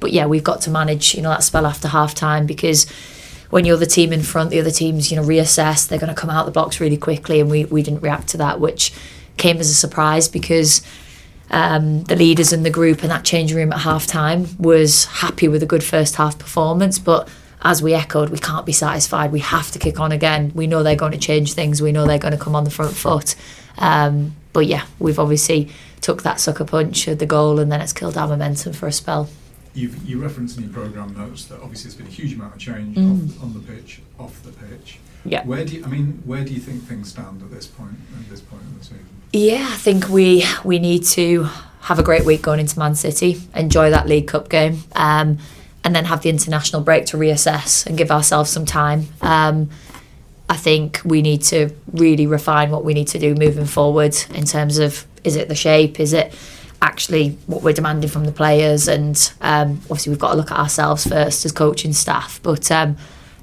But yeah, we've got to manage, that spell after half time, because when you're the team in front, the other teams, reassess, they're going to come out the blocks really quickly, and we didn't react to that, which came as a surprise, because the leaders in the group and that changing room at half time was happy with a good first half performance. But as we echoed, we can't be satisfied. We have to kick on again. We know they're going to change things. We know they're going to come on the front foot. But yeah, we've obviously took that sucker punch at the goal, and then it's killed our momentum for a spell. You referenced in your programme notes that obviously there's been a huge amount of change on the pitch, off the pitch. Yeah. Where do you think things stand at this point in the season? Yeah, I think we need to have a great week going into Man City, enjoy that League Cup game, and then have the international break to reassess and give ourselves some time. I think we need to really refine what we need to do moving forward in terms of, is it the shape, is it actually what we're demanding from the players, and obviously we've got to look at ourselves first as coaching staff. But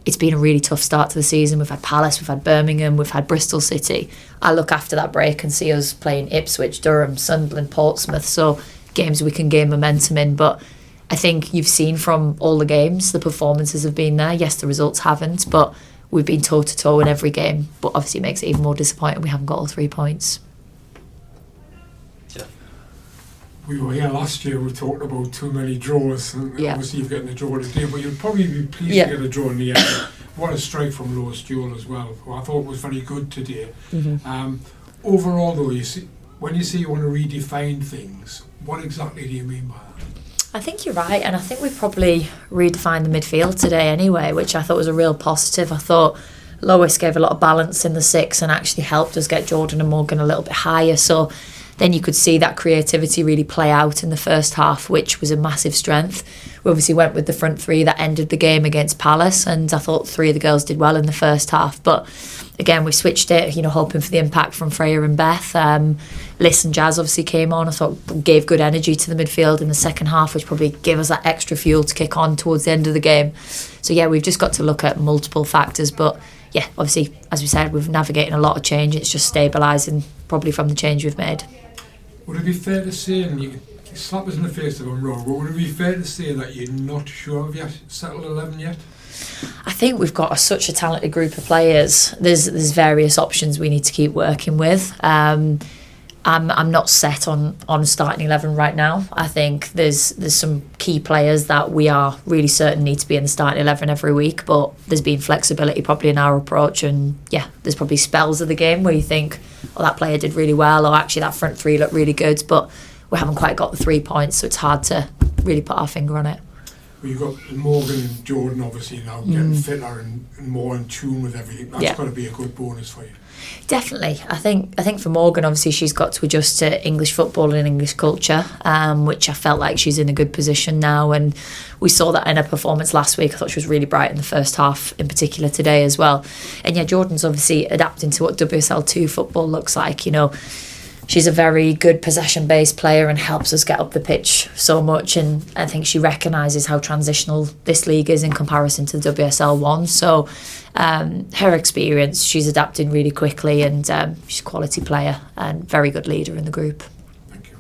it's been a really tough start to the season. We've had Palace, we've had Birmingham, we've had Bristol City. I look after that break and see us playing Ipswich, Durham, Sunderland, Portsmouth, so games we can gain momentum in. But I think you've seen from all the games, the performances have been there. Yes, the results haven't, but we've been toe-to-toe in every game. But obviously it makes it even more disappointing we haven't got all 3 points. We were here last year, we talked about too many draws, and obviously you're getting a draw today, but you'll probably be pleased to get a draw in the end. What a strike from Lois Joel as well, who I thought was very good today. Overall though, when you say you want to redefine things, what exactly do you mean by that? I think you're right, and I think we probably redefined the midfield today anyway, which I thought was a real positive. I thought Lois gave a lot of balance in the six and actually helped us get Jordan and Morgan a little bit higher, so then you could see that creativity really play out in the first half, which was a massive strength. We obviously went with the front three that ended the game against Palace, and I thought 3 of the girls did well in the first half. But again, we switched it, hoping for the impact from Freya and Beth. Liz and Jazz obviously came on. I thought gave good energy to the midfield in the second half, which probably gave us that extra fuel to kick on towards the end of the game. So yeah, we've just got to look at multiple factors. But yeah, obviously, as we said, we've navigated a lot of change. It's just stabilising probably from the change we've made. Would it be fair to say, and you can slap us in the face if I'm wrong, but would it be fair to say that you're not sure of your settled 11 yet? I think we've got such a talented group of players. There's various options we need to keep working with. I'm not set on starting 11 right now. I think there's some key players that we are really certain need to be in the starting 11 every week, but there's been flexibility probably in our approach, and yeah, there's probably spells of the game where you think, oh, that player did really well, or actually that front three looked really good, but we haven't quite got the 3 points, so it's hard to really put our finger on it. Well, you've got Morgan and Jordan obviously now getting fitter and more in tune with everything. That's got to be a good bonus for you. Definitely. I think for Morgan, obviously she's got to adjust to English football and English culture, which I felt like she's in a good position now, and we saw that in her performance last week. I thought she was really bright in the first half, in particular today as well. And yeah, Jordan's obviously adapting to what WSL2 football looks like. She's a very good possession-based player and helps us get up the pitch so much, and I think she recognises how transitional this league is in comparison to the WSL1. So her experience, she's adapting really quickly, and she's a quality player and very good leader in the group. Thank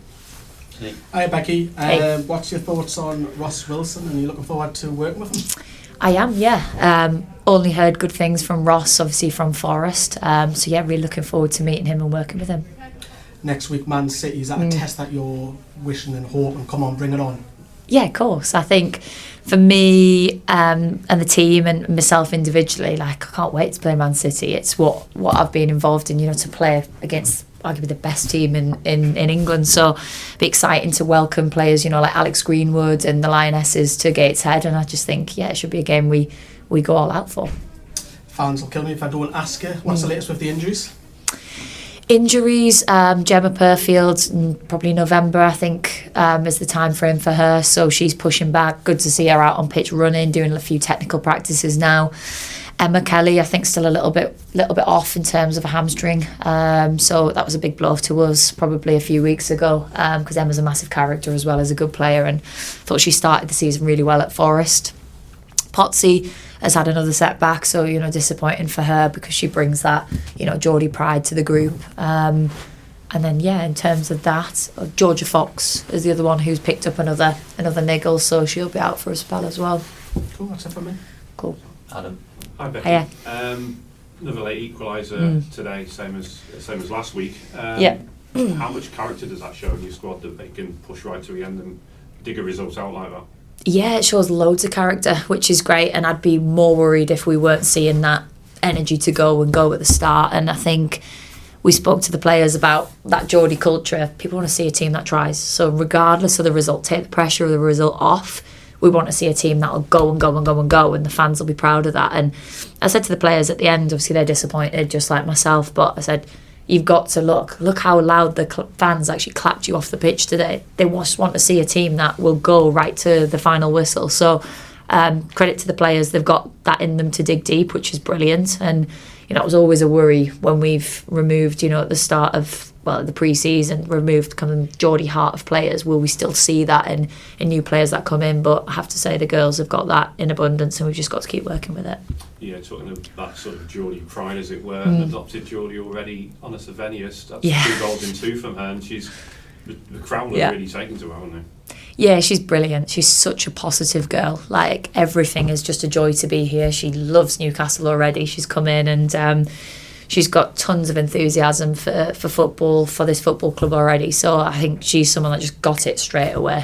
you. Hi Becky, Hey. What's your thoughts on Ross Wilson, and are you looking forward to working with him? I am, yeah. Only heard good things from Ross, obviously from Forest. So yeah, really looking forward to meeting him and working with him. Next week, Man City, is that a test that you're wishing and hoping? Come on, bring it on. Yeah, of course. I think for me and the team and myself individually, I can't wait to play Man City. It's what I've been involved in, to play against arguably the best team in England. So it'll be exciting to welcome players, like Alex Greenwood and the Lionesses to Gateshead. And I just think, it should be a game we go all out for. Fans will kill me if I don't ask you. What's the latest with the injuries? Injuries, Gemma Purfield, probably November, I think, is the time frame for her. So she's pushing back. Good to see her out on pitch running, doing a few technical practices now. Emma Kelly, I think, still a little bit off in terms of a hamstring. So that was a big blow to us probably a few weeks ago, because Emma's a massive character as well as a good player, and thought she started the season really well at Forest. Potsy has had another setback, so disappointing for her because she brings that Geordie pride to the group. And then, in terms of that, Georgia Fox is the other one who's picked up another niggle, so she'll be out for a spell as well. Cool, that's it for me. Cool. Adam. Hi Becky. Hiya. Another late equaliser today, same as last week. Yeah. How much character does that show in your squad that they can push right to the end and dig a result out like that? Yeah, it shows loads of character, which is great, and I'd be more worried if we weren't seeing that energy to go at the start. And I think we spoke to the players about that Geordie culture. People want to see a team that tries. So regardless of the result, take the pressure of the result off. We want to see a team that'll go and go and go and go, and the fans will be proud of that. And I said to the players at the end, obviously they're disappointed, just like myself, but I said, you've got to look how loud the fans actually clapped you off the pitch today. They just want to see a team that will go right to the final whistle. So credit to the players, they've got that in them to dig deep, which is brilliant. And it was always a worry when we've removed, at the start of the pre-season, removed kind of Geordie heart of players. Will we still see that in new players that come in? But I have to say the girls have got that in abundance, and we've just got to keep working with it. Yeah, talking of that sort of Geordie pride, as it were, adopted Geordie already. Oona Sevenius, that's 2 goals in 2 from her, and the crowd were really taken to her, haven't they? Yeah, she's brilliant. She's such a positive girl. Like, everything is just a joy to be here. She loves Newcastle already. She's come in and she's got tons of enthusiasm for football, for this football club already. So I think she's someone that just got it straight away,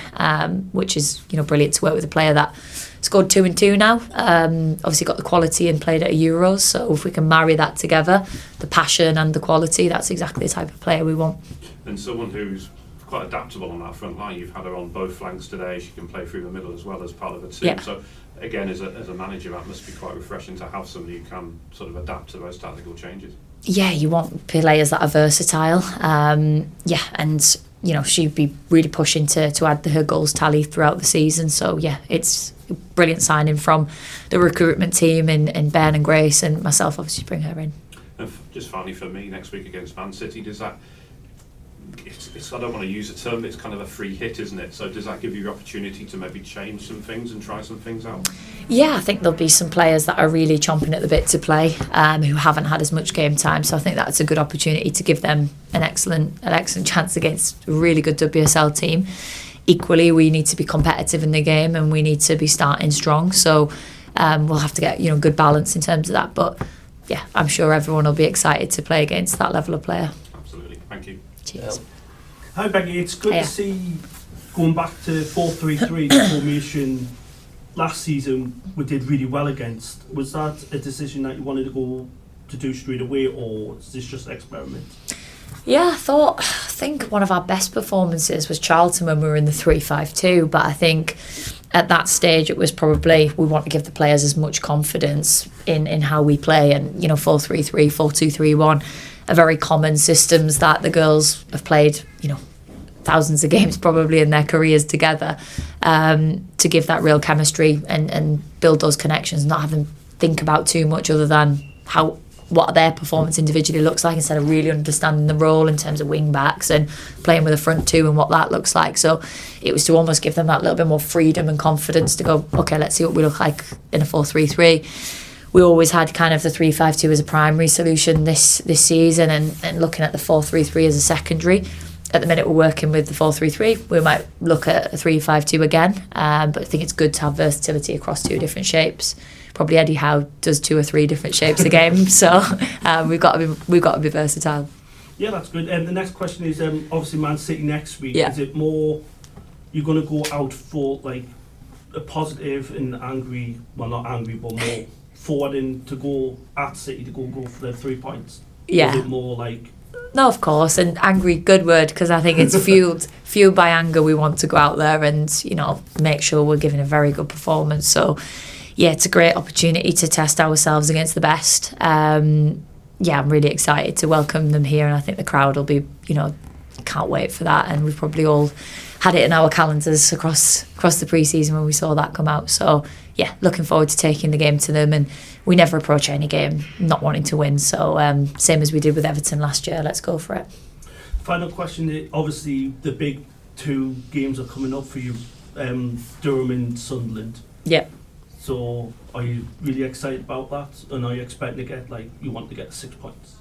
which is, brilliant to work with a player that scored 2 and 2 now. Obviously got the quality and played at Euros. So if we can marry that together, the passion and the quality, that's exactly the type of player we want. And someone who's quite adaptable on that front line. You've had her on both flanks today. She can play through the middle as well as part of the team. Yeah. So again, as a manager, that must be quite refreshing to have somebody who can sort of adapt to those tactical changes. Yeah, you want players that are versatile. And she'd be really pushing to add her goals tally throughout the season. So yeah, it's a brilliant signing from the recruitment team and Ben and Grace and myself, obviously, bring her in. And just finally for me, next week against Man City, does that? I don't want to use a term, but it's kind of a free hit, isn't it? So does that give you the opportunity to maybe change some things and try some things out? Yeah, I think there'll be some players that are really chomping at the bit to play, who haven't had as much game time. So I think that's a good opportunity to give them an excellent chance against a really good WSL team. Equally, we need to be competitive in the game and we need to be starting strong. So we'll have to get good balance in terms of that. But yeah, I'm sure everyone will be excited to play against that level of player. Absolutely, thank you. Cheers. Hi Becky, it's good to see going back to 4-3-3, the formation last season we did really well against. Was that a decision that you wanted to do straight away, or is this just an experiment? Yeah, I think one of our best performances was Charlton when we were in the 3-5-2, but I think at that stage it was probably we want to give the players as much confidence in how we play, and 4-3-3, 4-2-3-1 are very common systems that the girls have played, thousands of games probably in their careers together, to give that real chemistry and build those connections, not have them think about too much other than what their performance individually looks like, instead of really understanding the role in terms of wing backs and playing with a front two and what that looks like. So it was to almost give them that little bit more freedom and confidence to go, okay, let's see what we look like in a 4-3-3. We always had kind of the 3-5-2 as a primary solution this season, and looking at the 4-3-3 as a secondary. At the minute we're working with the 4-3-3. We might look at a 3-5-2 again, but I think it's good to have versatility across 2 different shapes. Probably Eddie Howe does 2 or 3 different shapes a game, so we've got to be versatile. Yeah, that's good. And the next question is obviously Man City next week. Yeah. Is it more you're going to go out for like a positive and angry? Well, not angry, but more forwarding to go at City to go for the 3 points. Yeah. Is it more like? No, of course, and angry, good word, because I think it's fueled by anger. We want to go out there and make sure we're giving a very good performance. So yeah, it's a great opportunity to test ourselves against the best. I'm really excited to welcome them here, and I think the crowd will be, can't wait for that. And we've probably all had it in our calendars across the pre-season when we saw that come out. So yeah, looking forward to taking the game to them. And we never approach any game not wanting to win. So same as we did with Everton last year, let's go for it. Final question, obviously the big 2 games are coming up for you, Durham and Sunderland. Yeah. So are you really excited about that? And are you expecting to get, you want to get 6 points?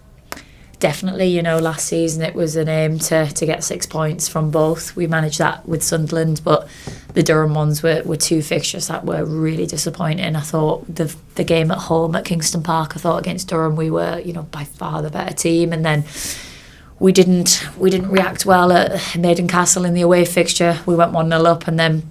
definitely. You know, last season it was an aim to get 6 points from both. We managed that with Sunderland, but the Durham ones were two fixtures that were really disappointing. I thought the game at home at Kingston Park, I thought against Durham we were, you know, by far the better team, and then we didn't react well at Maiden Castle in the away fixture. We went 1-0 up, and then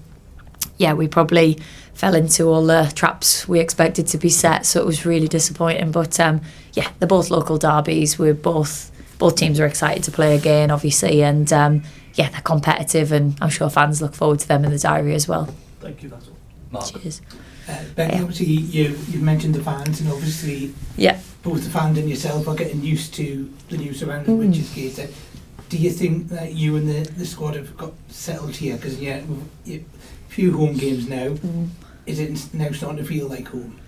we probably fell into all the traps we expected to be set, so it was really disappointing. But they're both local derbies. Both teams are excited to play again, obviously, and they're competitive, and I'm sure fans look forward to them in the diary as well. Thank you, that's all. Mark. Cheers. Becky, obviously you've mentioned the fans, and obviously both the fans and yourself are getting used to the new surroundings, which is Gateshead. Do you think that you and the squad have got settled here? Because a few home games now. Is it now starting to feel like home?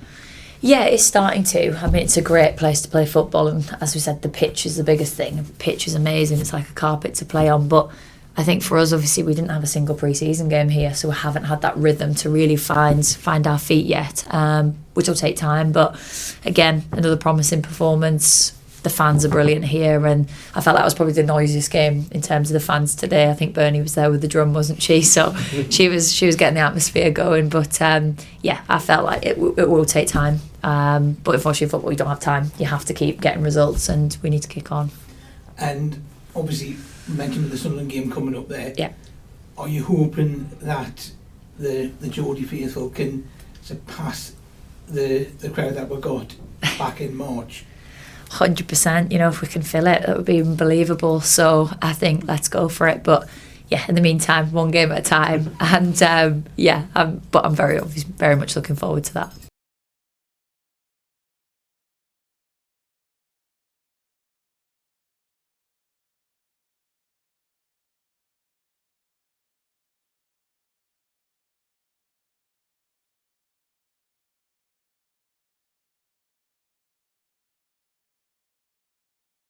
Yeah, it's starting to. I mean, it's a great place to play football, and as we said, the pitch is the biggest thing. The pitch is amazing. It's like a carpet to play on. But I think for us, obviously, we didn't have a single pre-season game here, so we haven't had that rhythm to really find our feet yet, which will take time. But again, another promising performance. The fans are brilliant here, and I felt that was probably the noisiest game in terms of the fans today. I think Bernie was there with the drum, wasn't she? So she was getting the atmosphere going. But I felt like it will take time. But unfortunately, football, you don't have time. You have to keep getting results, and we need to kick on. And obviously, you mentioned the Sunderland game coming up there. Yeah. Are you hoping that the Geordie faithful can surpass the crowd that we got back in March? 100%, you know, if we can fill it, that would be unbelievable. So I think let's go for it. But in the meantime, one game at a time. And but I'm very much looking forward to that.